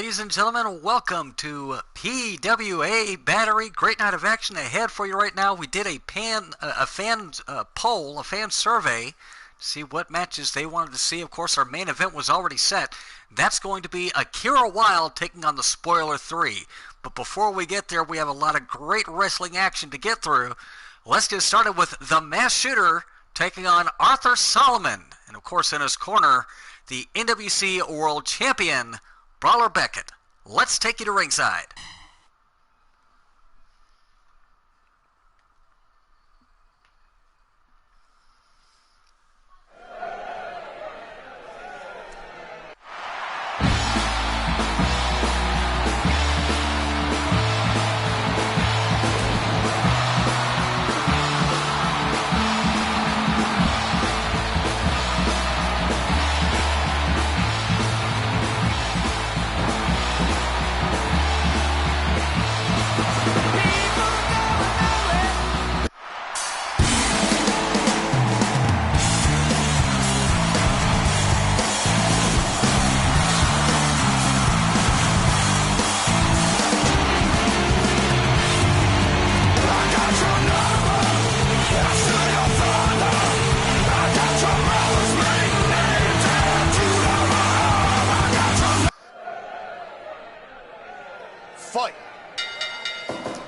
Ladies and gentlemen, welcome to PWA Battery. Great night of action ahead for you right now. We did a fan poll, a fan survey, to see what matches they wanted to see. Of course, our main event was already set. That's going to be Akira Wilde taking on the Spoiler 3. But before we get there, we have a lot of great wrestling action to get through. Let's get started with the Masked Shooter taking on Arthur Solomon. And of course, in his corner, the NWC World Champion, Brawler Beckett. Let's take you to ringside.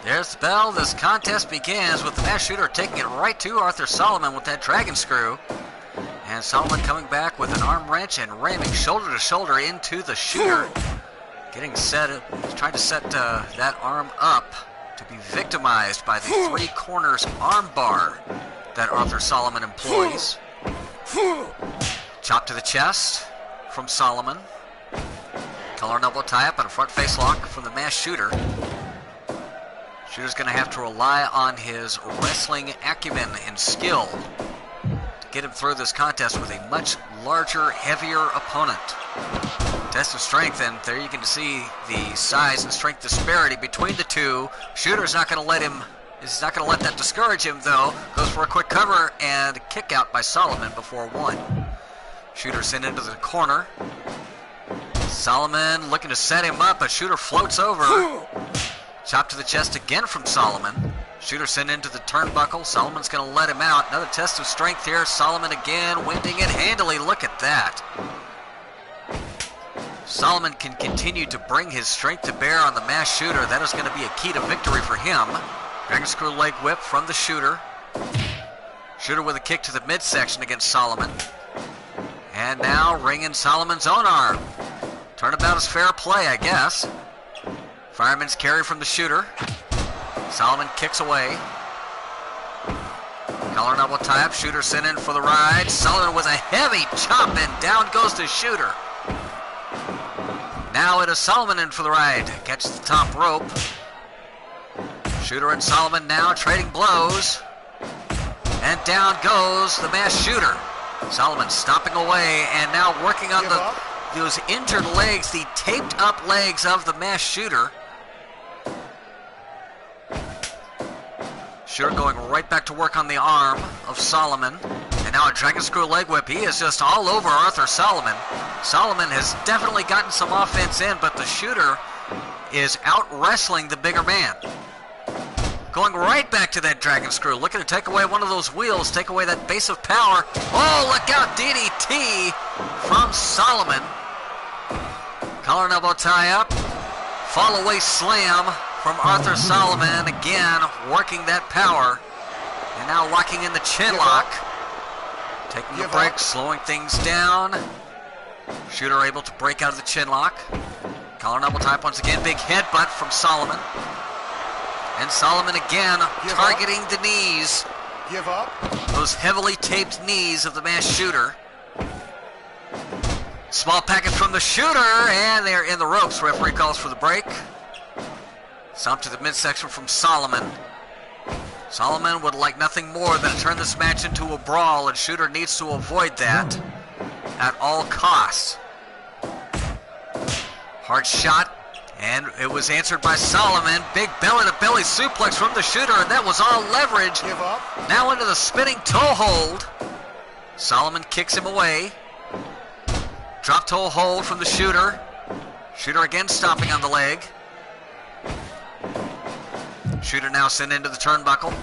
There's the bell. This contest begins with the Masked Shooter taking it right to Arthur Solomon with that dragon screw. And Solomon coming back with an arm wrench and ramming shoulder to shoulder into the Shooter. Getting set, he's trying to set that arm up to be victimized by the three corners arm bar that Arthur Solomon employs. Chop to the chest from Solomon. Collar and elbow tie up and a front face lock from the Masked Shooter. Shooter's going to have to rely on his wrestling acumen and skill to get him through this contest with a much larger, heavier opponent. Test of strength, and there you can see the size and strength disparity between the two. Shooter's not going to let him, is not going to let that discourage him though. Goes for a quick cover and kick out by Solomon before one. Shooter sent into the corner. Solomon looking to set him up, but Shooter floats over. Chop to the chest again from Solomon. Shooter sent into the turnbuckle. Solomon's going to let him out. Another test of strength here. Solomon again, winding it handily. Look at that. Solomon can continue to bring his strength to bear on the Masked Shooter. That is going to be a key to victory for him. Dragon screw leg whip from the Shooter. Shooter with a kick to the midsection against Solomon. And now ringing Solomon's own arm. Turnabout is fair play, I guess. Fireman's carry from the Shooter. Solomon kicks away. Collar and elbow tie up. Shooter sent in for the ride. Solomon with a heavy chop and down goes the Shooter. Now it is Solomon in for the ride. Catches the top rope. Shooter and Solomon now trading blows. And down goes the Masked Shooter. Solomon stomping away and now working on those injured legs, the taped up legs of the Masked Shooter. Shooter going right back to work on the arm of Solomon. And now a dragon screw leg whip. He is just all over Arthur Solomon. Solomon has definitely gotten some offense in, but the Shooter is out wrestling the bigger man. Going right back to that dragon screw. Looking to take away one of those wheels, take away that base of power. Oh, look out, DDT from Solomon. Collar and elbow tie up. Fall away slam from Arthur Solomon, again working that power, and now locking in the chin lock, taking the break, slowing things down. Shooter able to break out of the chin lock. Collar and elbow tie up once again, big headbutt from Solomon, and Solomon again targeting the knees, those heavily taped knees of the Masked Shooter. Small package from the Shooter, and they're in the ropes. Referee calls for the break. Stomp to the midsection from Solomon. Solomon would like nothing more than to turn this match into a brawl, and Shooter needs to avoid that at all costs. Hard shot, and it was answered by Solomon. Big belly-to-belly suplex from the Shooter, and that was all leverage. Now into the spinning toe hold. Solomon kicks him away. Drop toe hold from the Shooter. Shooter again stopping on the leg. Shooter now sent into the turnbuckle.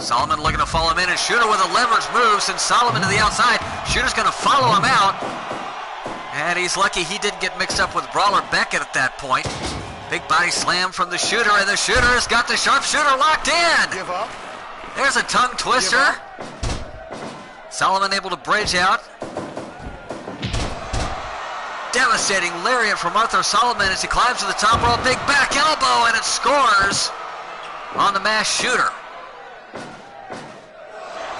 Solomon looking to follow him in, and Shooter with a leverage move sends Solomon to the outside. Shooter's going to follow him out. And he's lucky he didn't get mixed up with Brawler Beckett at that point. Big body slam from the Shooter, and the Shooter has got the sharpshooter locked in. Give up. There's a tongue twister. Solomon able to bridge out. Devastating lariat from Arthur Solomon as he climbs to the top rope. Big back elbow, and it scores on the masked Shooter.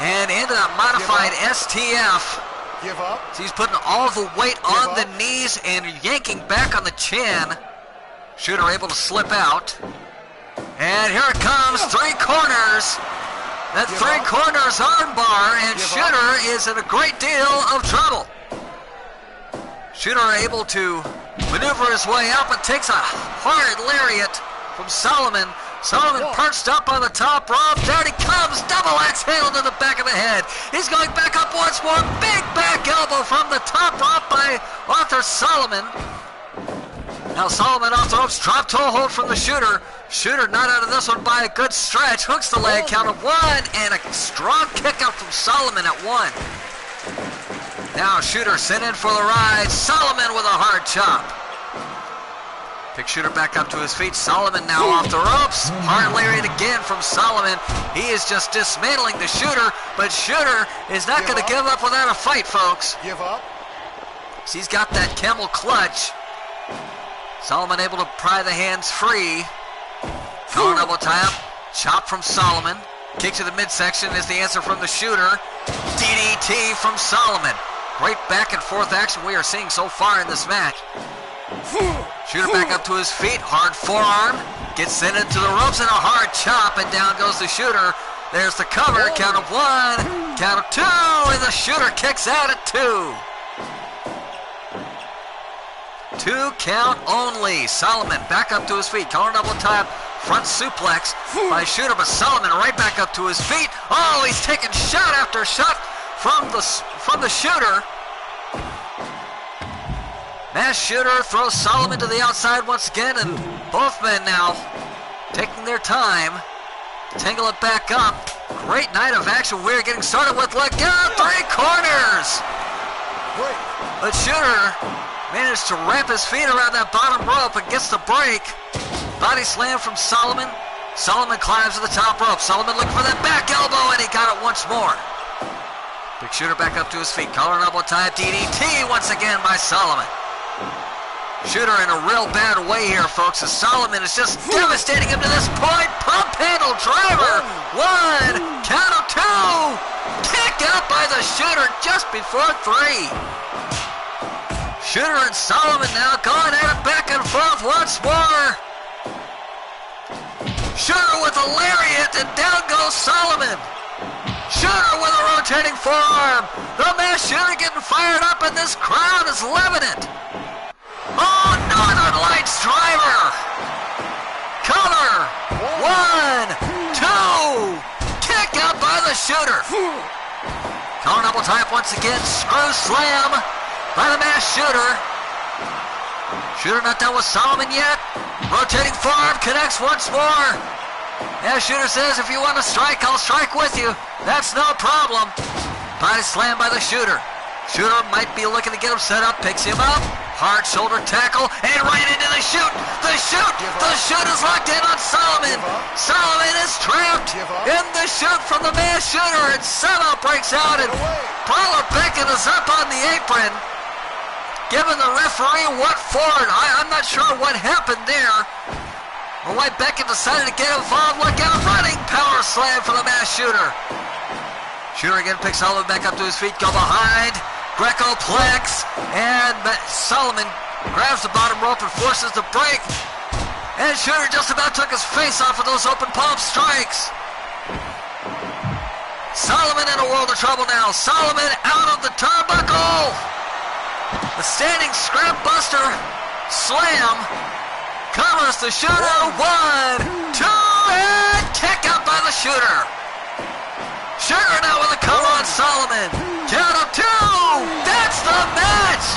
And into that modified STF. Give up. So he's putting all the weight on the knees and yanking back on the chin. Shooter able to slip out. And here it comes, three corners. That three corners armbar, and Shooter is in a great deal of trouble. Shooter able to maneuver his way out, but takes a hard lariat from Solomon. Solomon perched up on the top rope. There he comes. Double axe handle to the back of the head. He's going back up once more. Big back elbow from the top rope by Arthur Solomon. Now Solomon off the ropes. Drop toe hold from the Shooter. Shooter not out of this one by a good stretch. Hooks the leg. Count of one. And a strong kick out from Solomon at one. Now Shooter sent in for the ride. Solomon with a hard chop. Pick Shooter back up to his feet. Solomon now off the ropes. Hard lariat again from Solomon. He is just dismantling the Shooter, but Shooter is not going to give up without a fight, folks. Give up. So he's got that camel clutch. Solomon able to pry the hands free. Collar double tie up. Chop from Solomon. Kick to the midsection is the answer from the Shooter. DDT from Solomon. Great back and forth action we are seeing so far in this match. Shooter back up to his feet, hard forearm, gets sent into the ropes and a hard chop, and down goes the Shooter. There's the cover, count of one, count of two, and the Shooter kicks out at two. 2 count only. Solomon back up to his feet, collar double tie, front suplex by Shooter, but Solomon right back up to his feet. Oh, he's taking shot after shot from the Shooter. Masked Shooter throws Solomon to the outside once again, and both men now taking their time to tangle it back up. Great night of action we're getting started with. Look out, three corners! But Shooter managed to wrap his feet around that bottom rope and gets the break. Body slam from Solomon. Solomon climbs to the top rope. Solomon looking for that back elbow, and he got it once more. Big Shooter back up to his feet. Collar and elbow tie, DDT once again by Solomon. Shooter in a real bad way here, folks, as Solomon is just devastating him to this point. Pump handle driver. One, count of two. Kick out by the Shooter just before three. Shooter and Solomon now going at it back and forth once more. Shooter with a lariat, and down goes Solomon. Shooter with a rotating forearm. The masked Shooter getting fired up, and this crowd is loving it. Oh, Northern Lights driver. Cover. One, two. Kick out by the Shooter. Collar double tie up once again. Screw slam by the masked Shooter. Shooter not done with Solomon yet. Rotating forearm connects once more. Yeah, Shooter says, if you want to strike, I'll strike with you. That's no problem. Body slam by the Shooter. Shooter might be looking to get him set up. Picks him up. Hard shoulder tackle. And right into the shoot. The shoot. The shoot is locked in on Solomon. Solomon is trapped in the shoot from the masked Shooter. And somehow breaks out. And Brawler Beckett is up on the apron, giving the referee what for. I'm not sure what happened there, or why Beckett decided to get involved. Look out, running power slam for the masked Shooter. Shooter again picks Solomon back up to his feet, go behind, Greco-plex, and Solomon grabs the bottom rope and forces the break. And Shooter just about took his face off of those open palm strikes. Solomon in a world of trouble now. Solomon out of the turnbuckle. The standing scrap buster slam covers the Shooter. One, two, and kick out by the Shooter. Shooter now with a cover on Solomon. Count of two. That's the match.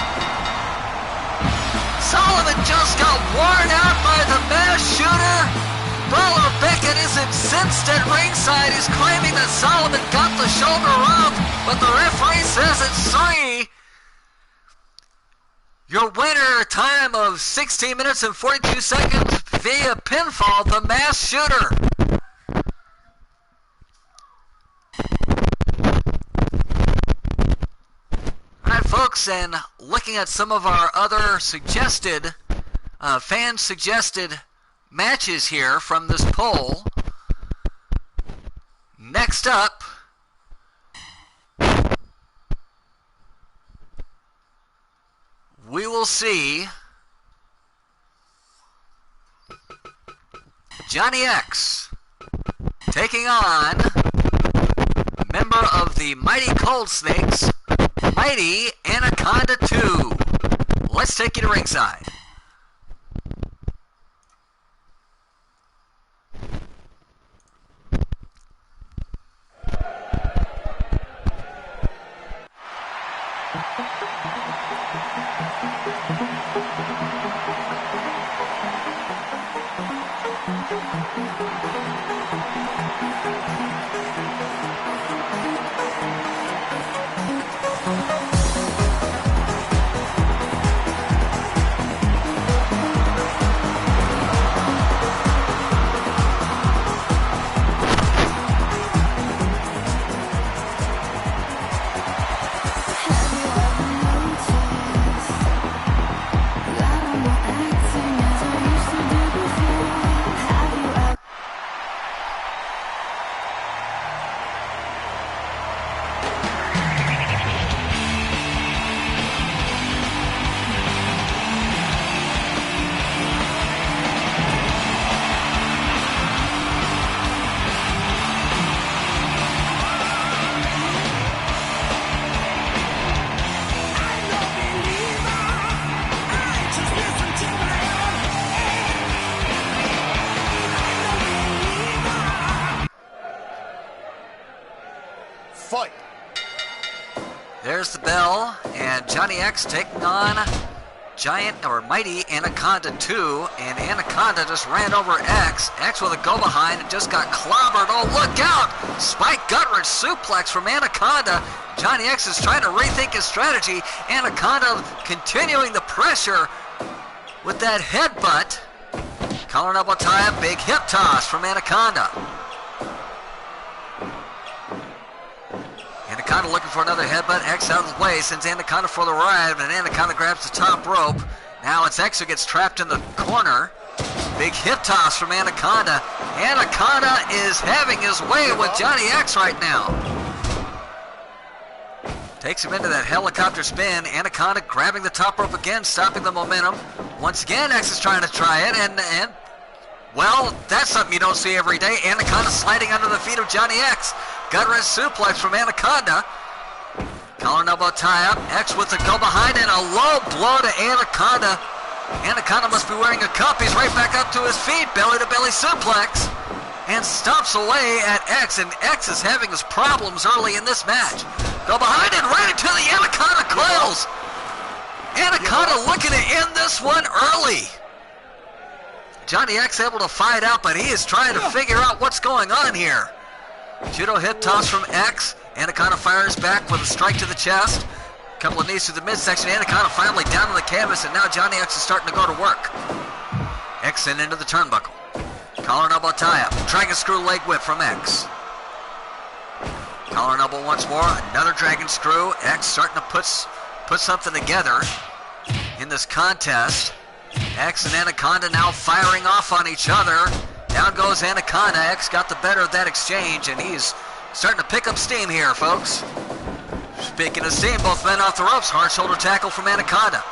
Solomon just worn out by the mass shooter. Brawler Beckett is incensed at ringside. He's claiming that Solomon got the shoulder up, but the referee says it's 3. Your winner, time of 16 minutes and 42 seconds via pinfall, the mass shooter. Alright folks, and looking at some of our other suggested, fan-suggested matches here from this poll. Next up, we will see Johnny X taking on member of the Mighty Cold Snakes, Mighty Anaconda 2. Let's take you to ringside. Fight. There's the bell, and Johnny X taking on Mighty Anaconda 2, and Anaconda just ran over X. X with a go behind and just got clobbered. Oh, look out! Spike gut-wrench suplex from Anaconda. Johnny X is trying to rethink his strategy. Anaconda continuing the pressure with that headbutt. Collar and elbow tie-up, big hip toss from Anaconda. Anaconda looking for another headbutt. X out of the way, sends Anaconda for the ride, and Anaconda grabs the top rope. Now it's X who gets trapped in the corner. Big hip toss from Anaconda. Anaconda is having his way with Johnny X right now. Takes him into that helicopter spin. Anaconda grabbing the top rope again, stopping the momentum. Once again, X is trying to try it, and well, that's something you don't see every day. Anaconda sliding under the feet of Johnny X. Gut wrench suplex from Anaconda. Collar and elbow tie up. X with the go behind and a low blow to Anaconda. Anaconda must be wearing a cup. He's right back up to his feet. Belly to belly suplex. And stomps away at X. And X is having his problems early in this match. Go behind and right into the Anaconda coils. Anaconda looking to end this one early. Johnny X able to fight out, but he is trying to figure out what's going on here. Judo hip toss from X. Anaconda fires back with a strike to the chest. A couple of knees to the midsection. Anaconda finally down on the canvas, and now Johnny X is starting to go to work. X in into the turnbuckle. Collar and elbow tie-up. Dragon screw leg whip from X. Collar and elbow once more. Another dragon screw. X starting to put something together in this contest. X and Anaconda now firing off on each other. Down goes Anaconda. X got the better of that exchange, and he's starting to pick up steam here, folks. Speaking of steam, both men off the ropes. Hard shoulder tackle from Anaconda.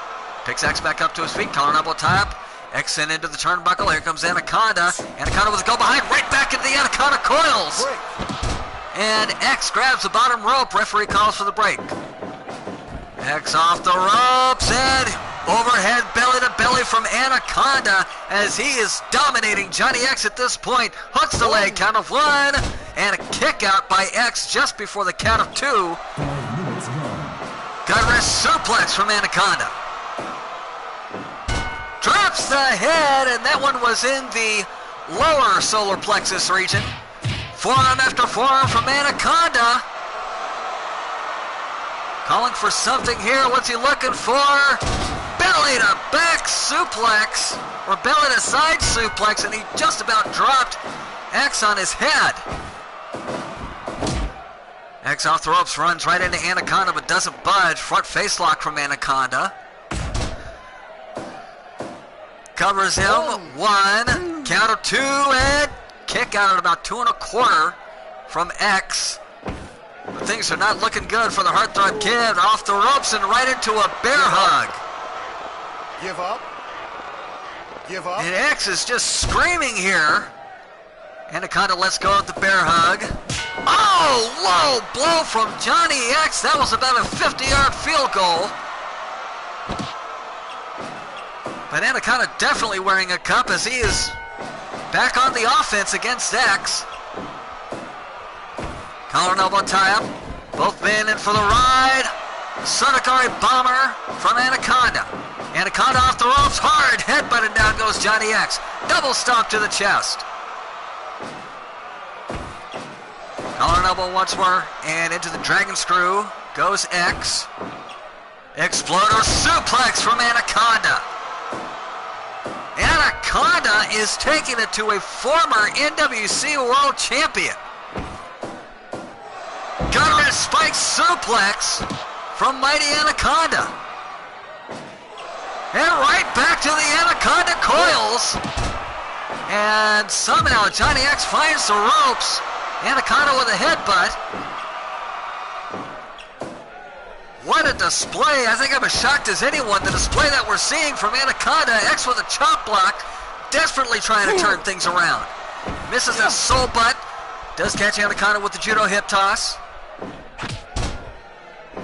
Picks X back up to his feet. Collar and elbow tie-up. X in into the turnbuckle. Here comes Anaconda. Anaconda with a go behind. Right back into the Anaconda coils. And X grabs the bottom rope. Referee calls for the break. X off the ropes and overhead belly to belly from Anaconda as he is dominating Johnny X at this point. Hooks the leg, count of one, and a kick out by X just before the count of two. Gut wrench suplex from Anaconda. drops the head, and that one was in the lower solar plexus region. Forearm after forearm from Anaconda. Calling for something here. What's he looking for? Belly to back suplex, or belly to side suplex, and he just about dropped X on his head. X off the ropes, runs right into Anaconda, but doesn't budge. Front face lock from Anaconda. Covers him. 1, count of 2, and kick out at about 2 1/4 from X. But things are not looking good for the Heartthrob Kid. Off the ropes and right into a bear hug. Give up. Give up. And X is just screaming here. Anaconda lets go of the bear hug. Oh, low blow from Johnny X. That was about a 50-yard field goal. But Anaconda definitely wearing a cup as he is back on the offense against X. Collar and elbow tie-up. Both men in for the ride. Sonokari bomber from Anaconda. Anaconda off the ropes, hard headbutt, and down goes Johnny X. Double stomp to the chest. Collar and elbow once more, and into the dragon screw goes X. Exploder suplex from Anaconda. Anaconda is taking it to a former NWC World Champion. Gunner and spike suplex from Mighty Anaconda. And right back to the Anaconda coils. And somehow Johnny X finds the ropes. Anaconda with a headbutt. What a display. I think I'm as shocked as anyone. The display that we're seeing from Anaconda. X with a chop block. Desperately trying to turn things around. Misses a soul butt. Does catch Anaconda with the judo hip toss.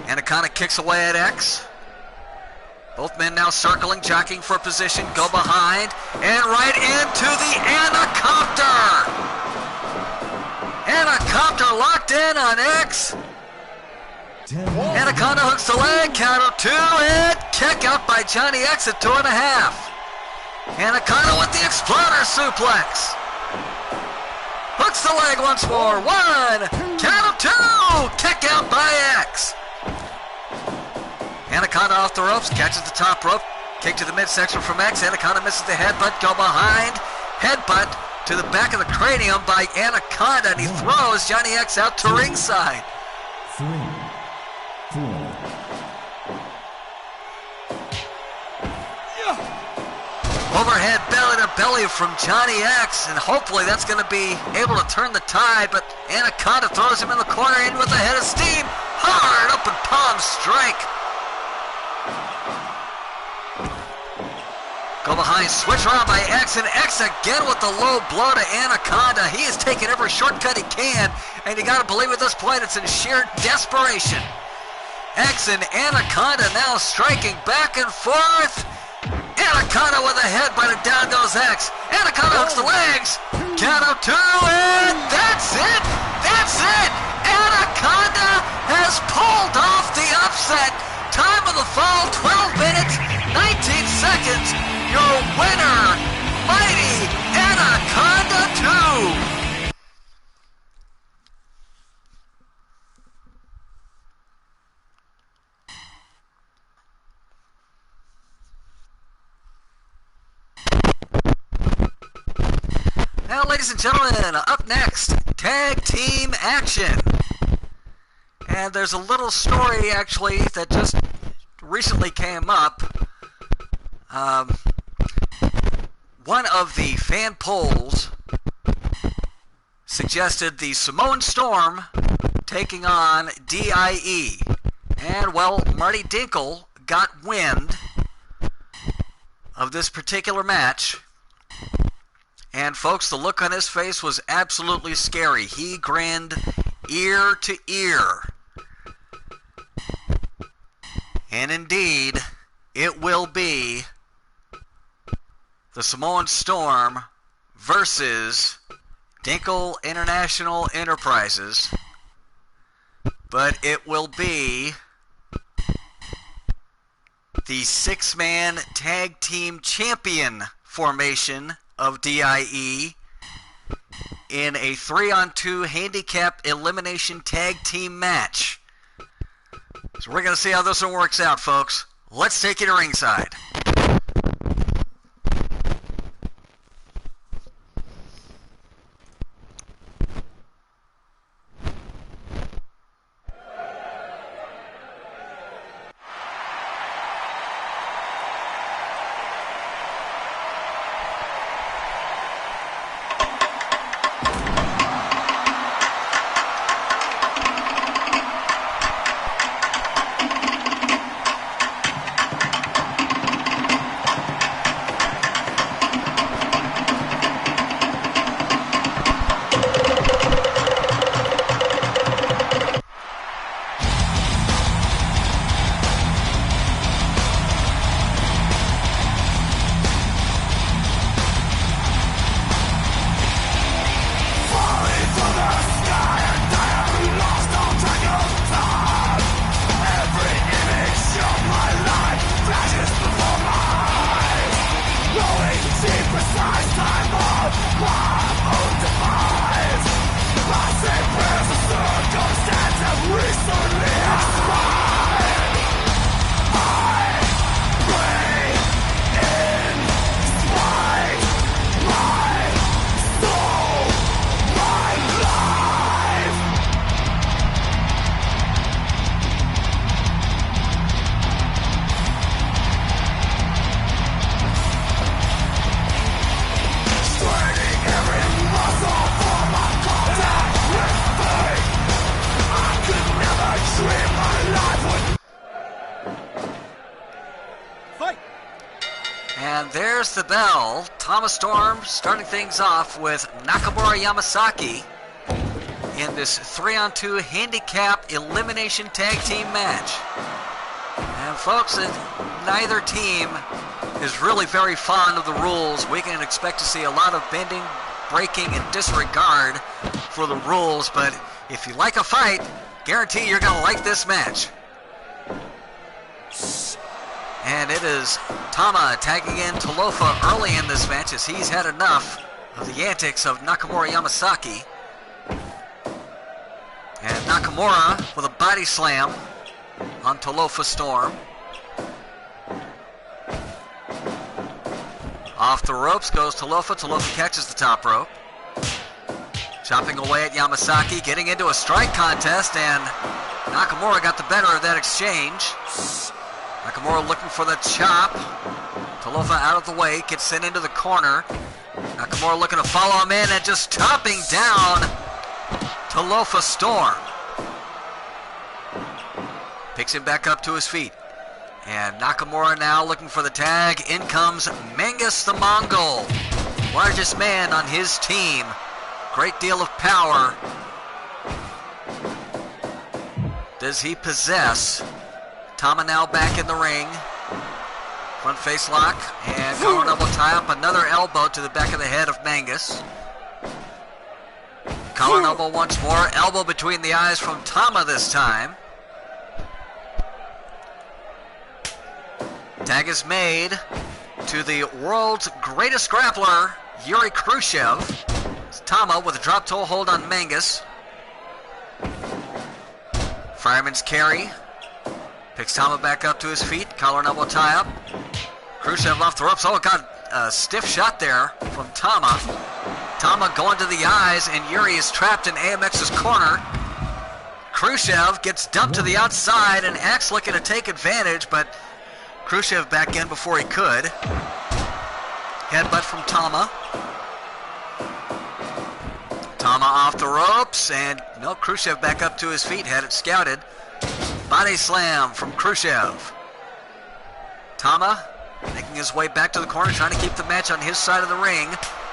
Anaconda kicks away at X. Both men now circling, jockeying for position. Go behind. And right into the Anacopter. Anacopter locked in on X. Anaconda hooks the leg. Count of 2 and kick out by Johnny X at 2.5. Anaconda with the exploder suplex. Hooks the leg once more. 1, count of 2. Kick out by X. Anaconda off the ropes, catches the top rope. Kick to the midsection from X. Anaconda misses the headbutt. Go behind. Headbutt to the back of the cranium by Anaconda, and he throws Johnny X out to ringside. 3, 4. Overhead belly to belly from Johnny X, and hopefully that's going to be able to turn the tide, but Anaconda throws him in the corner in with a head of steam. Hard open palm strike. Go behind, switch around by X, and X again with the low blow to Anaconda. He is taking every shortcut he can, and you got to believe at this point it's in sheer desperation. X and Anaconda now striking back and forth. Anaconda with a headbutt, and down goes X. Anaconda hooks the legs. Count of 2, and that's it. That's it. Anaconda has pulled off the upset. Time of the fall, 12 minutes, 19 seconds. Your winner, Mighty Anaconda 2. Now, ladies and gentlemen, up next, tag team action. And there's a little story, actually, that just recently came up. One of the fan polls suggested the Samoan Storm taking on DIE. And, well, Marty Dinkle got wind of this particular match. And, folks, the look on his face was absolutely scary. He grinned ear to ear. And indeed, it will be the Samoan Storm versus Dinkle International Enterprises. But it will be the 6-man tag team champion formation of DIE in a 3-on-2 handicap elimination tag team match. So we're going to see how this one works out, folks. Let's take you to ringside. And there's the bell. Thomas Storm starting things off with Nakamura Yamasaki in this 3-on-2 handicap elimination tag team match. And folks, neither team is really very fond of the rules. We can expect to see a lot of bending, breaking, and disregard for the rules, but if you like a fight, guarantee you're going to like this match. And it is Tama tagging in Talofa early in this match as he's had enough of the antics of Nakamura Yamasaki. And Nakamura with a body slam on Talofa Storm. Off the ropes goes Talofa. Talofa catches the top rope. Chopping away at Yamasaki, getting into a strike contest, and Nakamura got the better of that exchange. Nakamura looking for the chop. Talofa out of the way, gets sent into the corner. Nakamura looking to follow him in and just chopping down Talofa Storm. Picks him back up to his feet. And Nakamura now looking for the tag. In comes Mangus the Mongol. Largest man on his team. Great deal of power. Does he possess? Tama now back in the ring. Front face lock and collar elbow tie up. Another elbow to the back of the head of Mangus. Collar elbow once more. Elbow between the eyes from Tama this time. Tag is made to the world's greatest grappler, Yuri Khrushchev. It's Tama with a drop toe hold on Mangus. Fireman's carry. Picks Tama back up to his feet. Collar and elbow tie up. Khrushchev off the ropes. Oh, got a stiff shot there from Tama. Tama going to the eyes, and Yuri is trapped in AMX's corner. Khrushchev gets dumped to the outside, and Axe looking to take advantage, but Khrushchev back in before he could. Headbutt from Tama. Tama off the ropes, and no, Khrushchev back up to his feet, had it scouted. Body slam from Khrushchev. Tama making his way back to the corner, trying to keep the match on his side of the ring.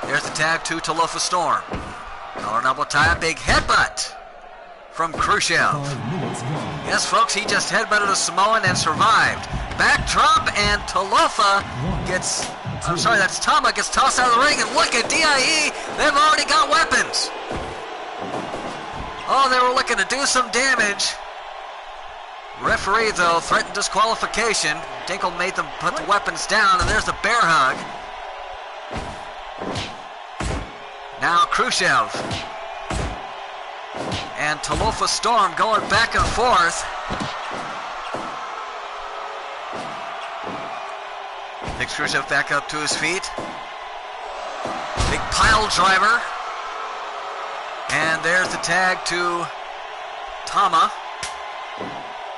There's the tag to Talofa Storm. Collar and elbow tie, big headbutt from Khrushchev. Yes, folks, he just headbutted a Samoan and survived. Backdrop, and Talofa gets, I'm sorry, that's Tama, gets tossed out of the ring, and look at DIE, they've already got weapons. Oh, they were looking to do some damage. Referee, though, threatened disqualification. Dinkle made them put the weapons down, and there's the bear hug. Now Khrushchev and Talofa Storm going back and forth. Picks Khrushchev back up to his feet. Big pile driver. And there's the tag to Tama.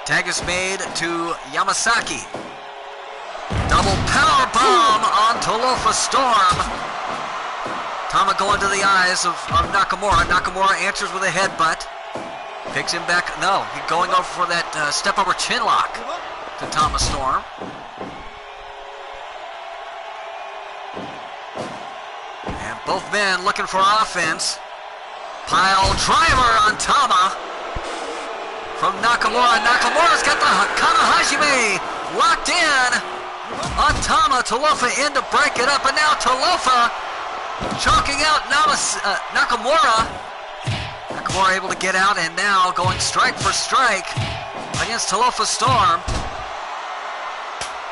Tag is made to Yamasaki. Double power bomb on Talofa Storm. Tama going to the eyes of Nakamura. Nakamura answers with a headbutt. Picks him back. No, he's going over for that step over chin lock to Tama Storm. And both men looking for offense. Pile driver on Tama from Nakamura. Nakamura's got the Kanahajime locked in on Tama. Talofa in to break it up, and now Talofa choking out Nakamura. Nakamura able to get out, and now going strike for strike against Talofa Storm.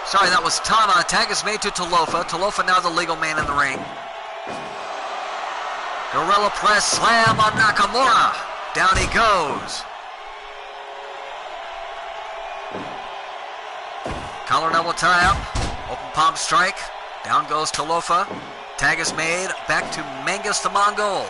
Sorry, that was Tama. Tag is made to Talofa. Talofa now the legal man in the ring. Gorilla press slam on Nakamura. Down he goes. Collar and elbow tie up. Open palm strike. Down goes Talofa. Tag is made back to Mangus the Mongol.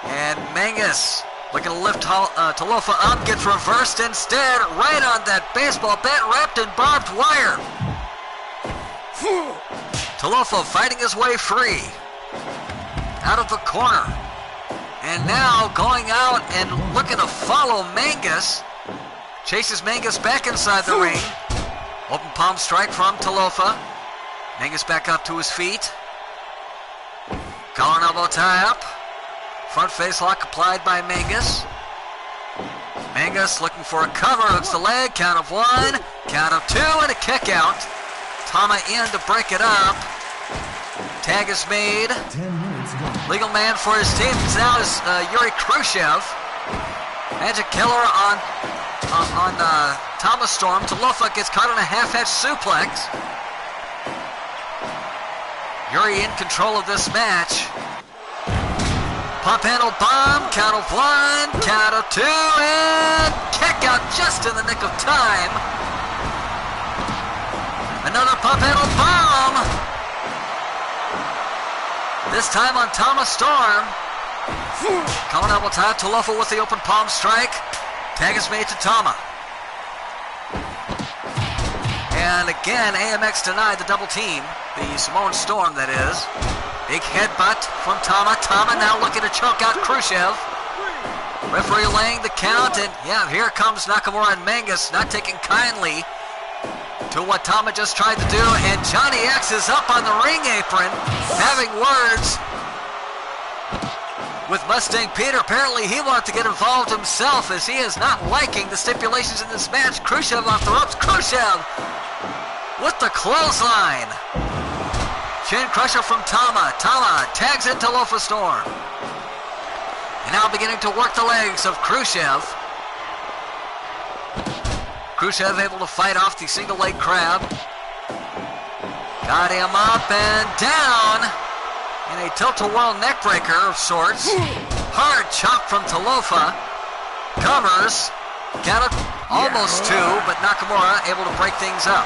And Mangus looking to lift Talofa up. Gets reversed instead. Right on that baseball bat wrapped in barbed wire. Talofa fighting his way free. Out of the corner. And now going out and looking to follow Mangus. Chases Mangus back inside the ring. Open palm strike from Talofa. Mangus back up to his feet. Collar and elbow tie up. Front face lock applied by Mangus. Mangus looking for a cover. Hooks the leg. Count of one. Count of two. And a kick out. Tama in to break it up. Tag is made. 10 minutes gone. Legal man for his team now is Yuri Khrushchev. Magic killer on Tama Storm. Talofa gets caught in a half-edged suplex. Yuri in control of this match. Pump handle bomb. Count of one. Count of two. And kick out just in the nick of time. Another pump handle bomb. This time on Tama Storm. Collar elbow tie. Talofa with the open palm strike. Tag is made to Tama. And again, AMX denied the double team. The Samoan Storm, that is. Big headbutt from Tama. Tama now looking to choke out Khrushchev. Referee laying the count, and yeah, here comes Nakamura and Mangus, not taking kindly to what Tama just tried to do. And Johnny X is up on the ring apron, having words with Mustang Peter. Apparently he wanted to get involved himself, as he is not liking the stipulations in this match. Khrushchev off the ropes. Khrushchev with the clothesline. Chin crusher from Tama. Tama tags in Talofa Storm. And now beginning to work the legs of Khrushchev. Khrushchev able to fight off the single leg crab. Got him up and down in a tilt-a-whirl neckbreaker of sorts. Hard chop from Talofa. Covers. Got it almost two, but Nakamura able to break things up.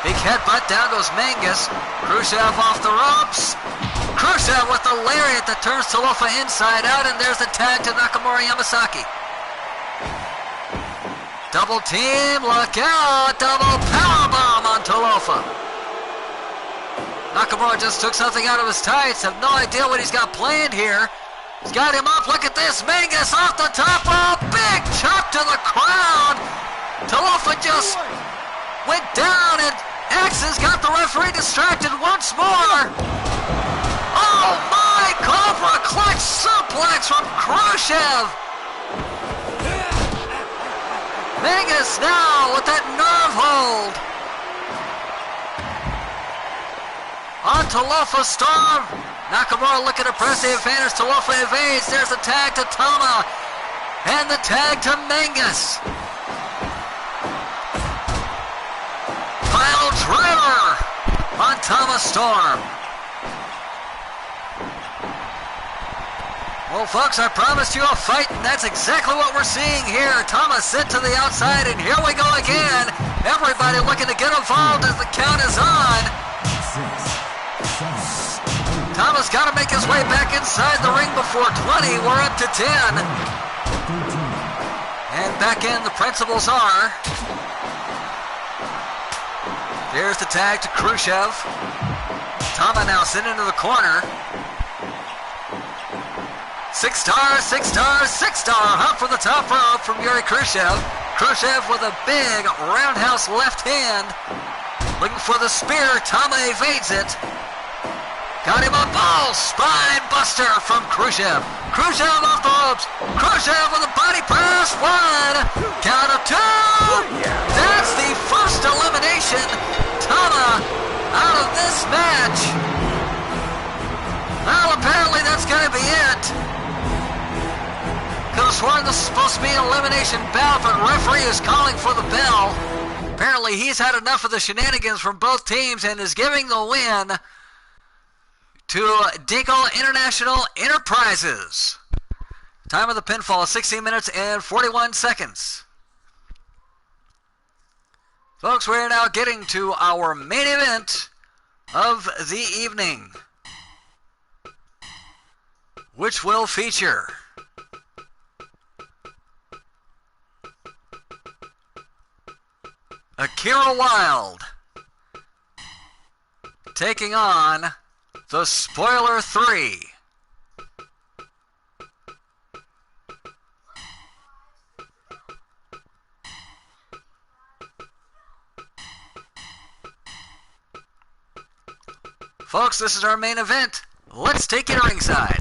Big headbutt. Down goes Mangus. Khrushchev off the ropes. Khrushchev with the lariat that turns Talofa inside out, and there's the tag to Nakamura Yamasaki. Double team, look out! Double powerbomb on Talofa. Nakamura just took something out of his tights. Have no idea what he's got planned here. He's got him up. Look at this. Mangus off the top. Oh, big chop to the crowd. Talofa just went down, and X has got the referee distracted once more. Oh my, call for a clutch suplex from Khrushchev. Mangus now with that nerve hold on Talofa Storm. Nakamura looking to press the advantage. Talofa evades. There's a tag to Tama and the tag to Mangus. Driver on Thomas Storm. Well, folks, I promised you a fight, and that's exactly what we're seeing here. Thomas sent to the outside, and here we go again. Everybody looking to get involved as the count is on. 6, 7, Thomas got to make his way back inside the ring before 20. We're up to 10. 13. And back in the principals are. There's the tag to Khrushchev. Tama now sent into the corner. 6-star, 6-star, 6-star. Hop from the top rope from Yuri Khrushchev. Khrushchev with a big roundhouse left hand. Looking for the spear. Tama evades it. Got him up. Oh, spine buster from Khrushchev. Khrushchev off the ropes. Khrushchev with a body press. 1. Count of 2. That's the first elimination. Tama out of this match. Well, apparently that's going to be it. Could have sworn this is supposed to be an elimination bout, but referee is calling for the bell. Apparently he's had enough of the shenanigans from both teams and is giving the win to Dinkel International Enterprises. Time of the pinfall, 16 minutes and 41 seconds. Folks, we're now getting to our main event of the evening, which will feature Akira Wilde taking on the Spoiler 3. Folks, this is our main event. Let's take it ringside.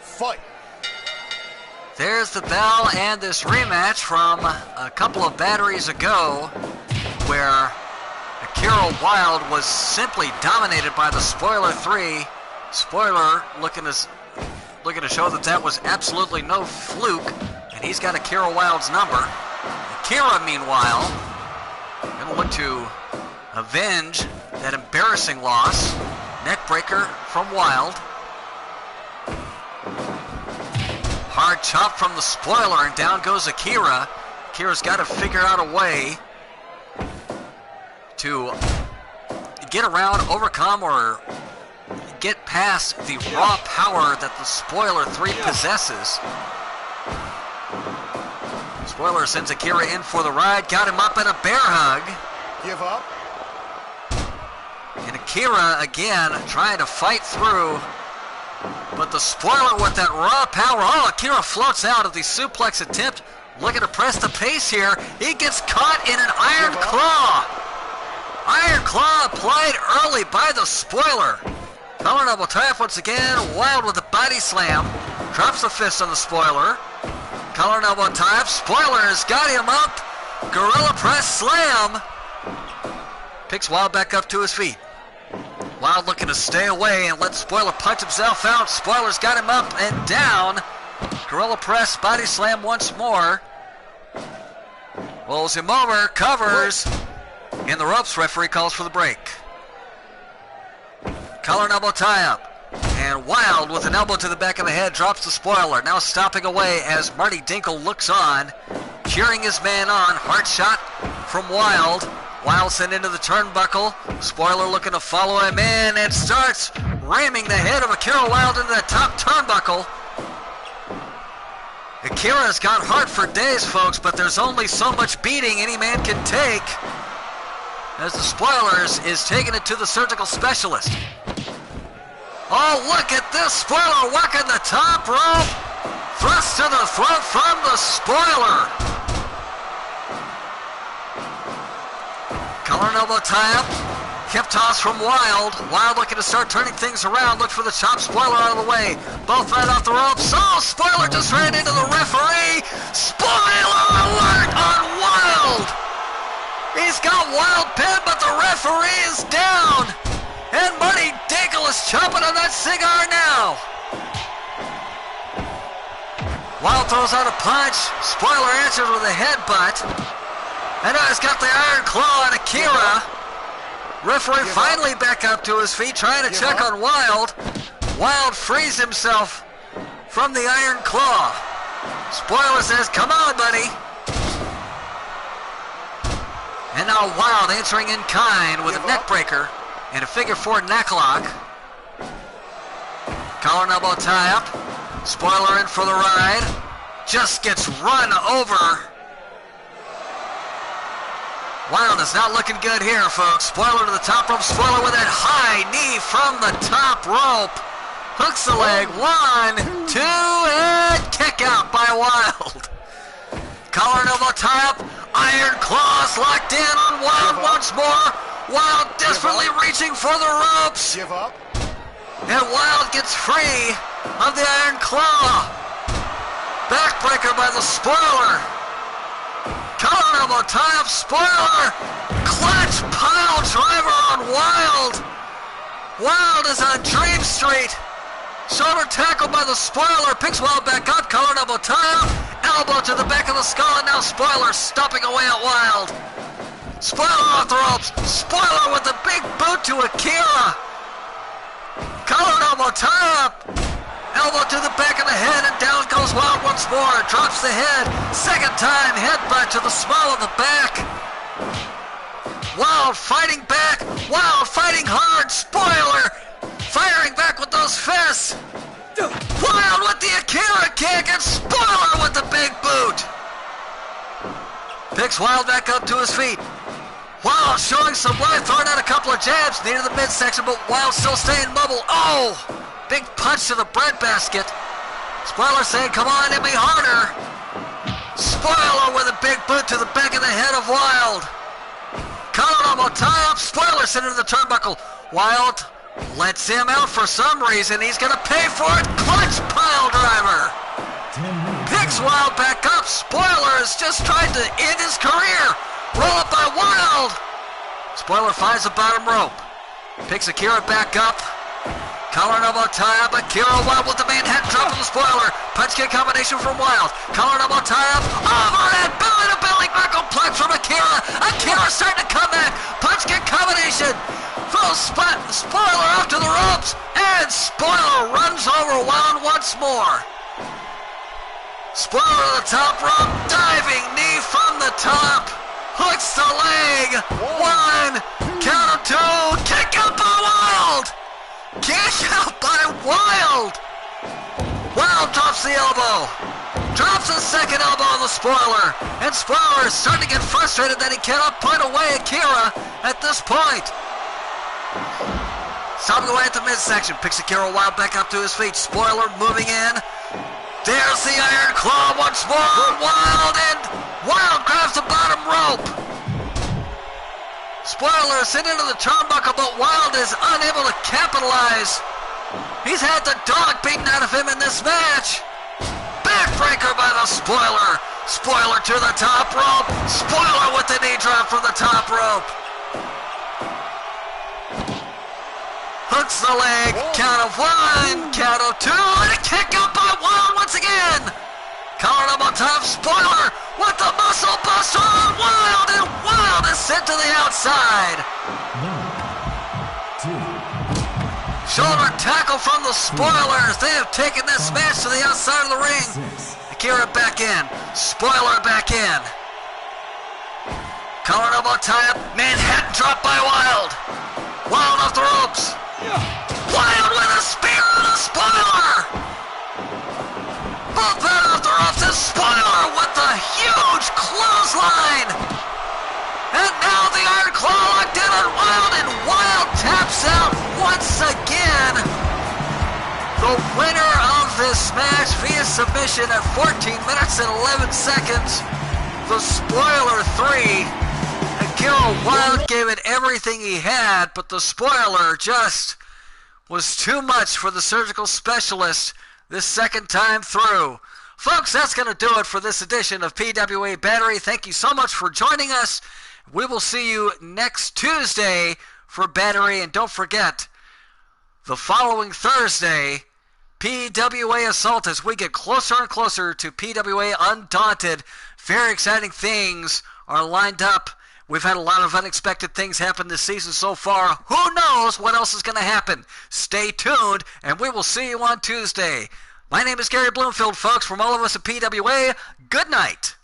Fight. There's the bell and this rematch from a couple of batteries ago where Akira Wilde was simply dominated by the Spoiler 3. Spoiler looking to show that that was absolutely no fluke, and he's got Akira Wilde's number. Akira, meanwhile, going to look to avenge that embarrassing loss. Neckbreaker from Wilde. Hard chop from the Spoiler, and down goes Akira. Akira's got to figure out a way to get around, overcome, or get past the raw power that the Spoiler 3 possesses. Spoiler sends Akira in for the ride, got him up in a bear hug. Give up. And Akira, again, trying to fight through. But the Spoiler with that raw power. Oh, Akira floats out of the suplex attempt. Looking to press the pace here. He gets caught in an Iron Claw. Iron Claw applied early by the Spoiler. Collar double tap once again. Wild with a body slam. Drops a fist on the Spoiler. Collar elbow tap. Spoiler has got him up. Gorilla press slam. Picks Wild back up to his feet. Wild looking to stay away and let Spoiler punch himself out. Spoiler's got him up and down. Gorilla press, body slam once more. Rolls him over, covers. In the ropes, referee calls for the break. Collar and elbow tie-up. And Wild, with an elbow to the back of the head, drops the spoiler. Now stopping away as Marty Dinkle looks on, cheering his man on. Hard shot from Wild. Wild sent into the turnbuckle. Spoiler looking to follow him in and starts ramming the head of Akira Wild into that top turnbuckle. Akira's got heart for days, folks, but there's only so much beating any man can take as the spoilers is taking it to the surgical specialist. Oh, look at this spoiler working the top rope. Thrust to the throat from the spoiler. Collar and elbow tie-up. Hip toss from Wild. Wild looking to start turning things around. Look for the chop. Spoiler out of the way. Both right off the ropes. Oh, spoiler just ran into the referee. Spoiler alert on Wild. He's got Wild pinned, but the referee is down. And Marty Dinkle is chomping on that cigar now. Wild throws out a punch. Spoiler answers with a headbutt. And now he's got the iron claw on Akira. Referee finally back up to his feet, trying to check on Wild. Wild frees himself from the iron claw. Spoiler says, come on, buddy. And now Wild answering in kind with a neck breaker and a figure four neck lock. Collar and elbow tie up. Spoiler in for the ride. Just gets run over. Wild is not looking good here, folks. Spoiler to the top rope. Spoiler with that high knee from the top rope. Hooks the leg. 1, 2, and kick out by Wild. Collar and elbow tie up. Iron claws locked in on Wild once more. Wild desperately reaching for the ropes. Give up. And Wild gets free of the iron claw. Backbreaker by the spoiler. Collar and elbow tie up. Spoiler. Clutch pile driver on Wild. Wild is on Dream Street. Shoulder tackle by the spoiler. Picks Wild back up. Collar and elbow tie up. Elbow to the back of the skull, and now spoiler stomping away at Wild. Spoiler off the ropes. Spoiler with the big boot to Akira. Collar and elbow tie up. Elbow to the back of the head, and down goes Wild once more. Drops the head. Second time, headbutt to the small of the back. Wild fighting back. Wild fighting hard. Spoiler firing back with those fists. Wild with the Akira kick, and Spoiler with the big boot. Picks Wild back up to his feet. Wild showing some life, throwing out a couple of jabs near the midsection, but Wild still staying mobile. Oh! Big punch to the breadbasket. Spoiler saying, come on, hit me harder. Spoiler with a big boot to the back of the head of Wild. Collar will tie up. Spoiler sent into the turnbuckle. Wild lets him out for some reason. He's going to pay for it. Clutch pile driver. Picks Wild back up. Spoiler has just tried to end his career. Roll up by Wild. Spoiler finds the bottom rope. Picks Akira back up. Collar and elbow tie up. Akira Wild with the Manhattan drop from the spoiler. Punch kick combination from Wild. Collar and elbow tie up. Overhead belly to belly knuckle punch from Akira. Akira starting to come back. Punch kick combination. Throws spoiler out to the ropes. And spoiler runs over Wild once more. Spoiler to the top rope. Diving knee from the top. Hooks the leg. 1, count of 2. Kick out by Wild. Kick out by Wild. Wild drops the elbow. Drops a second elbow on the spoiler. And spoiler is starting to get frustrated that he cannot put away Akira at this point. Stopping away at the midsection. Picks Akira Wild back up to his feet. Spoiler moving in. There's the iron claw once more. Wild, and Wild grabs the bottom rope. Spoiler is sent into the turnbuckle, but Wild is unable to capitalize. He's had the dog beaten out of him in this match. Backbreaker by the spoiler. Spoiler to the top rope. Spoiler with the knee drop from the top rope. Hooks the leg. Count of 1, count of 2, and a kick out by Wild once again. Collar up on top. Spoiler with the muscle buster on Wild, and Wild is sent to the outside. 1, 2, Shoulder tackle from the Spoilers. They have taken this match to the outside of the ring. 6, Akira back in. Spoiler back in. Collar elbow tie up. Manhattan drop by Wild. Wild off the ropes. Wild with a spear on the Spoiler. Both men off the ropes. The Spoiler with the huge clothesline. And now the Iron Claw locked in on Wild, and Wild taps out once again. The winner of this match via submission at 14 minutes and 11 seconds. The Spoiler 3. Akira Wild gave it everything he had, but the Spoiler just was too much for the surgical specialist this second time through. Folks, that's going to do it for this edition of PWA Battery. Thank you so much for joining us. We will see you next Tuesday for Battery, and don't forget, the following Thursday, PWA Assault, as we get closer and closer to PWA Undaunted. Very exciting things are lined up. We've had a lot of unexpected things happen this season so far. Who knows what else is going to happen? Stay tuned, and we will see you on Tuesday. My name is Gary Bloomfield, folks. From all of us at PWA, good night.